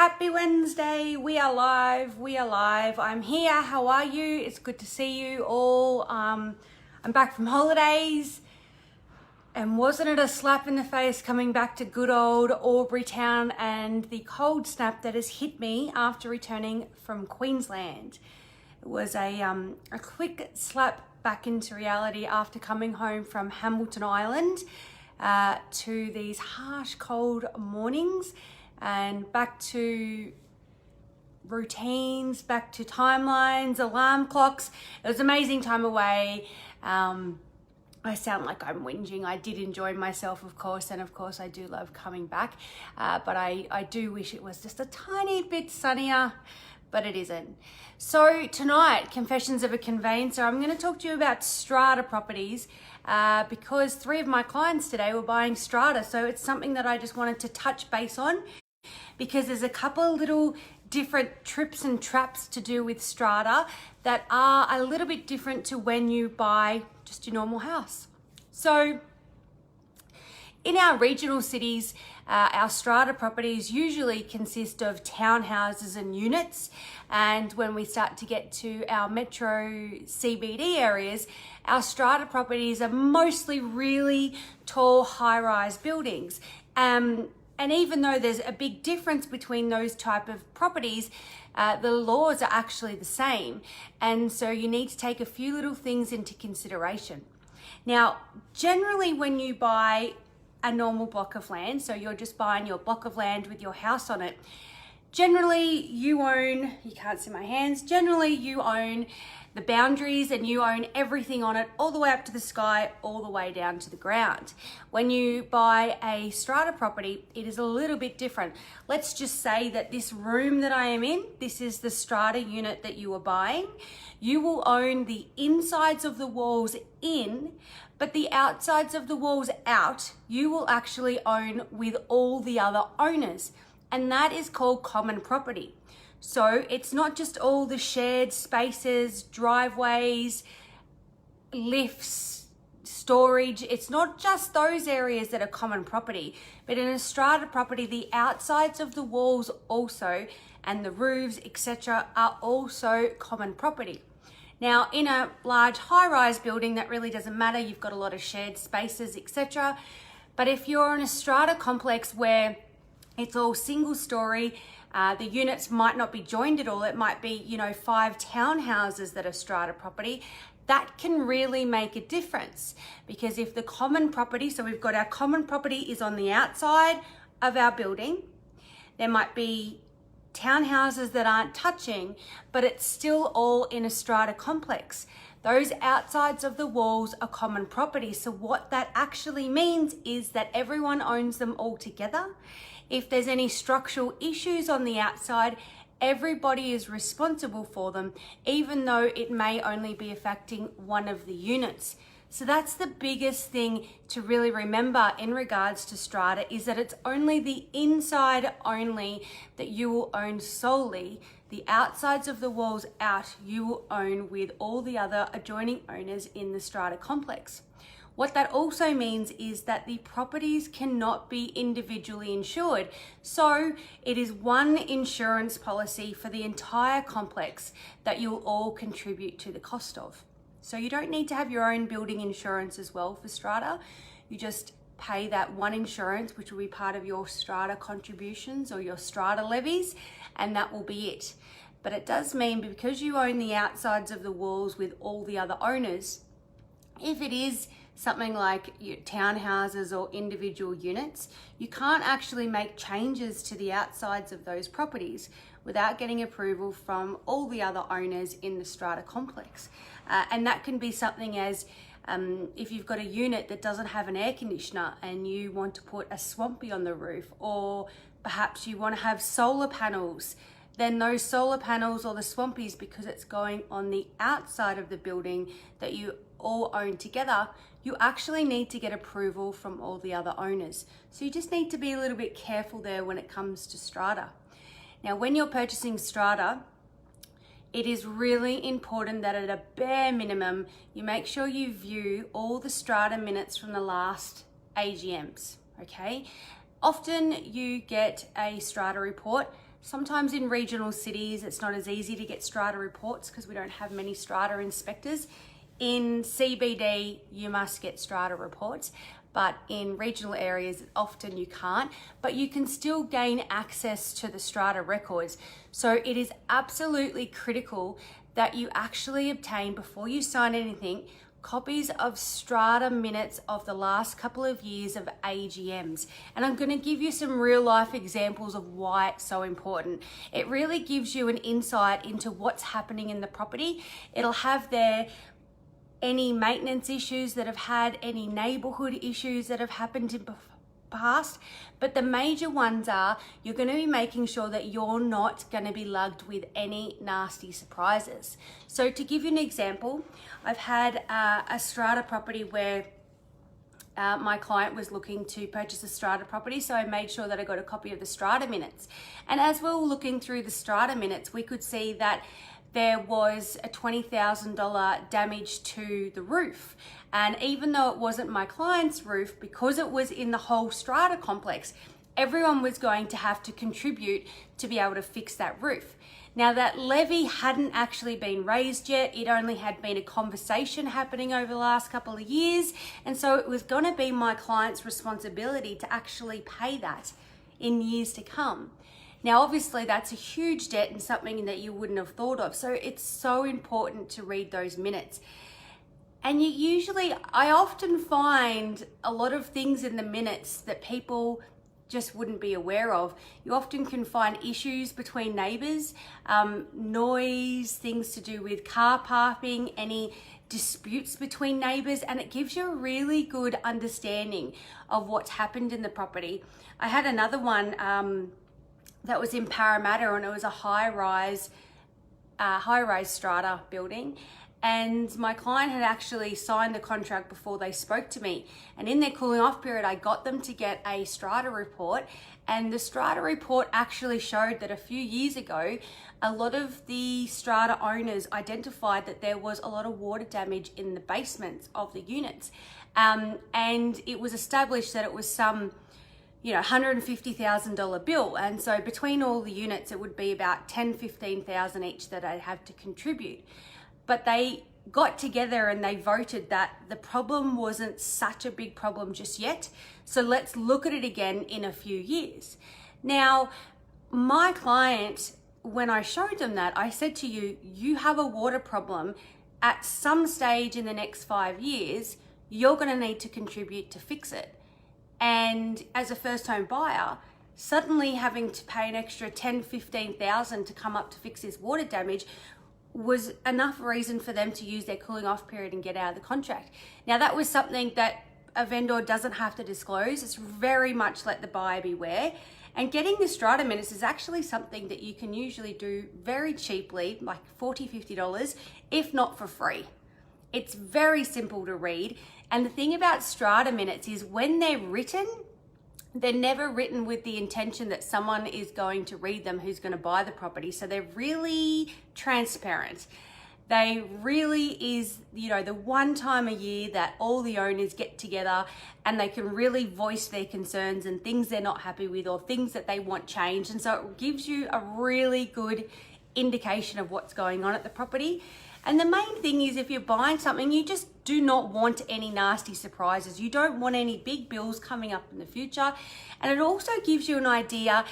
Happy Wednesday, we are live. I'm here, how are you? It's good to see you all. I'm back from holidays, and wasn't it a slap in the face coming back to good old Albury Town and the cold snap that has hit me after returning from Queensland. It was a quick slap back into reality after coming home from Hamilton Island to these harsh cold mornings, and back to routines, back to timelines, alarm clocks. It was an amazing time away. I sound like I'm whinging. I did enjoy myself, of course, and of course I do love coming back, but I do wish it was just a tiny bit sunnier, but it isn't. So tonight, Confessions of a Conveyancer, I'm going to talk to you about strata properties because 3 of my clients today were buying strata, so it's something that I just wanted to touch base on, because there's a couple little different trips and traps to do with strata that are a little bit different to when you buy just your normal house. So in our regional cities, our strata properties usually consist of townhouses and units, and when we start to get to our metro CBD areas, our strata properties are mostly really tall high-rise buildings. And even though there's a big difference between those type of properties, the laws are actually the same. And so you need to take a few little things into consideration. Now, generally when you buy a normal block of land, so you're just buying your block of land with your house on it, generally you own, you can't see my hands, generally you own the boundaries and you own everything on it, all the way up to the sky, all the way down to the ground. When you buy a strata property, it is a little bit different. Let's just say that this room that I am in, this is the strata unit that you are buying. You will own the insides of the walls in, but the outsides of the walls out, you will actually own with all the other owners. And that is called common property. So it's not just all the shared spaces, driveways, lifts, storage. It's not just those areas that are common property, but in a strata property, the outsides of the walls also, and the roofs, etc., are also common property. Now, in a large high-rise building, that really doesn't matter. You've got a lot of shared spaces, etc. But if you're in a strata complex where it's all single story, the units might not be joined at all. It might be, 5 townhouses that are strata property. That can really make a difference, because if the common property, so we've got our common property is on the outside of our building, there might be townhouses that aren't touching, but it's still all in a strata complex. Those outsides of the walls are common property. So what that actually means is that everyone owns them all together. If there's any structural issues on the outside, everybody is responsible for them, even though it may only be affecting one of the units. So that's the biggest thing to really remember in regards to strata, is that it's only the inside only that you will own solely. The outsides of the walls out, you will own with all the other adjoining owners in the strata complex. What that also means is that the properties cannot be individually insured. So it is one insurance policy for the entire complex that you'll all contribute to the cost of. So you don't need to have your own building insurance as well for strata. You just pay that one insurance, which will be part of your strata contributions or your strata levies, and that will be it. But it does mean, because you own the outsides of the walls with all the other owners, if it is something like your townhouses or individual units, you can't actually make changes to the outsides of those properties without getting approval from all the other owners in the strata complex. And that can be something as if you've got a unit that doesn't have an air conditioner and you want to put a swampy on the roof, or perhaps you want to have solar panels, then those solar panels or the swampies, because it's going on the outside of the building that you all own together, you actually need to get approval from all the other owners. So you just need to be a little bit careful there when it comes to strata. Now, when you're purchasing strata, it is really important that at a bare minimum, you make sure you view all the strata minutes from the last AGMs, okay? Often you get a strata report Sometimes in regional cities, it's not as easy to get strata reports because we don't have many strata inspectors. In CBD, you must get strata reports, but in regional areas, often you can't, but you can still gain access to the strata records. So it is absolutely critical that you actually obtain, before you sign anything, copies of strata minutes of the last couple of years of AGMs. And I'm going to give you some real life examples of why it's so important. It really gives you an insight into what's happening in the property. It'll have there any maintenance issues that have had, any neighborhood issues that have happened in the past. But the major ones are, you're going to be making sure that you're not going to be lugged with any nasty surprises. So to give you an example, I've had a strata property where my client was looking to purchase a strata property, so I made sure that I got a copy of the strata minutes. And as we were looking through the strata minutes, we could see that there was a $20,000 damage to the roof. And even though it wasn't my client's roof, because it was in the whole strata complex, everyone was going to have to contribute to be able to fix that roof. Now, that levy hadn't actually been raised yet. It only had been a conversation happening over the last couple of years. And so it was going to be my client's responsibility to actually pay that in years to come. Now, obviously, that's a huge debt and something that you wouldn't have thought of. So it's so important to read those minutes. And I often find a lot of things in the minutes that people just wouldn't be aware of. You often can find issues between neighbors, noise, things to do with car parking, any disputes between neighbors, and it gives you a really good understanding of what's happened in the property. I had another one that was in Parramatta, and it was a high-rise strata building. And my client had actually signed the contract before they spoke to me. And in their cooling off period, I got them to get a strata report. And the strata report actually showed that a few years ago, a lot of the strata owners identified that there was a lot of water damage in the basements of the units. And it was established that it was some $150,000 bill. And so between all the units, it would be about $10,000-15,000 each that I'd have to contribute. But they got together and they voted that the problem wasn't such a big problem just yet. So let's look at it again in a few years. Now, my client, when I showed them that, I said to you, you have a water problem. At some stage in the next 5 years, you're going to need to contribute to fix it. And as a first home buyer, suddenly having to pay an extra $10,000-15,000 to come up to fix this water damage was enough reason for them to use their cooling off period and get out of the contract. Now, that was something that a vendor doesn't have to disclose. It's very much let the buyer beware. And getting the strata minutes is actually something that you can usually do very cheaply, like $40-50, if not for free. It's very simple to read. And the thing about strata minutes is when they're written, they're never written with the intention that someone is going to read them who's going to buy the property. So they're really transparent. They really is, the one time a year that all the owners get together and they can really voice their concerns and things they're not happy with or things that they want changed. And so it gives you a really good indication of what's going on at the property. And the main thing is, if you're buying something, you just do not want any nasty surprises. You don't want any big bills coming up in the future. And it also gives you an idea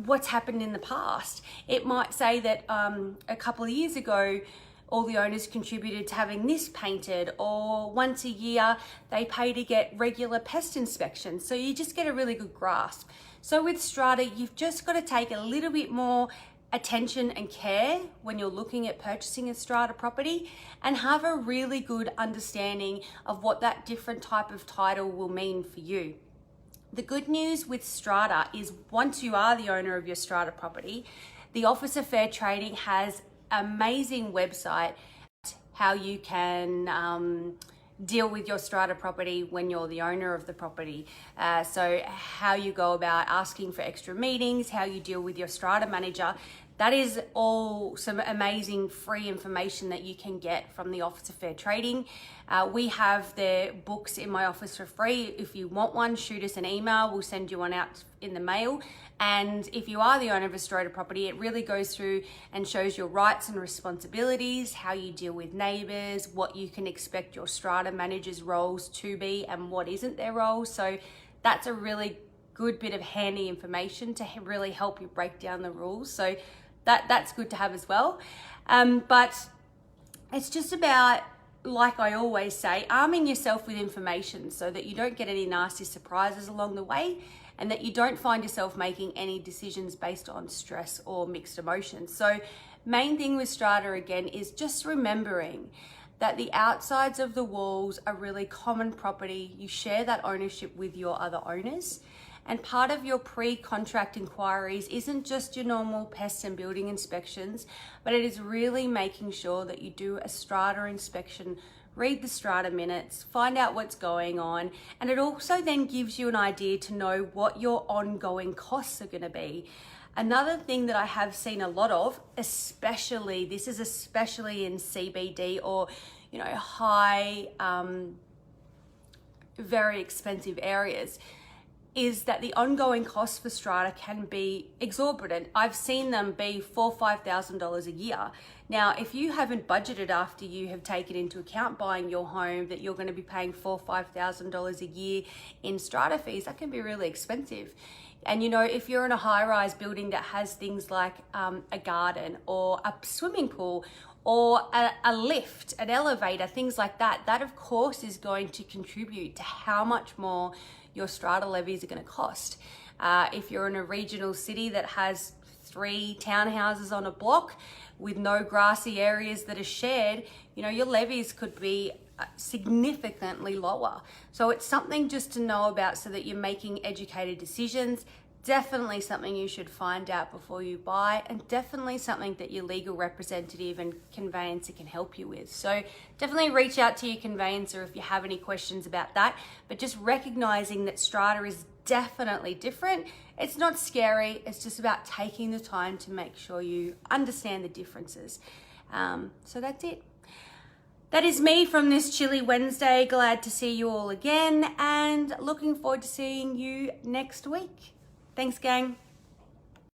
what's happened in the past. It might say that a couple of years ago, all the owners contributed to having this painted, or once a year they pay to get regular pest inspections. So you just get a really good grasp. So with Strata, you've just got to take a little bit more attention and care when you're looking at purchasing a strata property, and have a really good understanding of what that different type of title will mean for you. The good news with strata is once you are the owner of your strata property, the Office of Fair Trading has an amazing website how you can deal with your strata property when you're the owner of the property. So how you go about asking for extra meetings, how you deal with your strata manager. that is all some amazing free information that you can get from the Office of Fair Trading. We have their books in my office for free. If you want one, shoot us an email. We'll send you one out in the mail. And if you are the owner of a Strata property, it really goes through and shows your rights and responsibilities, how you deal with neighbours, what you can expect your Strata managers' roles to be and what isn't their role. So that's a really good bit of handy information to really help you break down the rules. So that's good to have as well. But it's just about, like I always say, arming yourself with information so that you don't get any nasty surprises along the way, and that you don't find yourself making any decisions based on stress or mixed emotions. So main thing with Strata again is just remembering that the outsides of the walls are really common property. You share that ownership with your other owners. And part of your pre-contract inquiries isn't just your normal pest and building inspections, but it is really making sure that you do a Strata inspection, read the Strata minutes, find out what's going on, and it also then gives you an idea to know what your ongoing costs are going to be. Another thing that I have seen a lot of, especially in CBD or, you know, high, very expensive areas, is that the ongoing costs for Strata can be exorbitant. I've seen them be $4,000 or $5,000 a year. Now, if you haven't budgeted after you have taken into account buying your home that you're going to be paying $4,000 or $5,000 a year in Strata fees, that can be really expensive. And you know, if you're in a high-rise building that has things like a garden or a swimming pool or a lift, an elevator, things like that, that of course is going to contribute to how much more your Strata levies are going to cost. If you're in a regional city that has 3 townhouses on a block with no grassy areas that are shared, you know, your levies could be significantly lower. So it's something just to know about so that you're making educated decisions. Definitely something you should find out before you buy, and definitely something that your legal representative and conveyancer can help you with. So definitely reach out to your conveyancer if you have any questions about that, but just recognizing that Strata is definitely different. It's not scary, it's just about taking the time to make sure you understand the differences. So that's it. That is me from this chilly Wednesday. Glad to see you all again and looking forward to seeing you next week. Thanks, gang.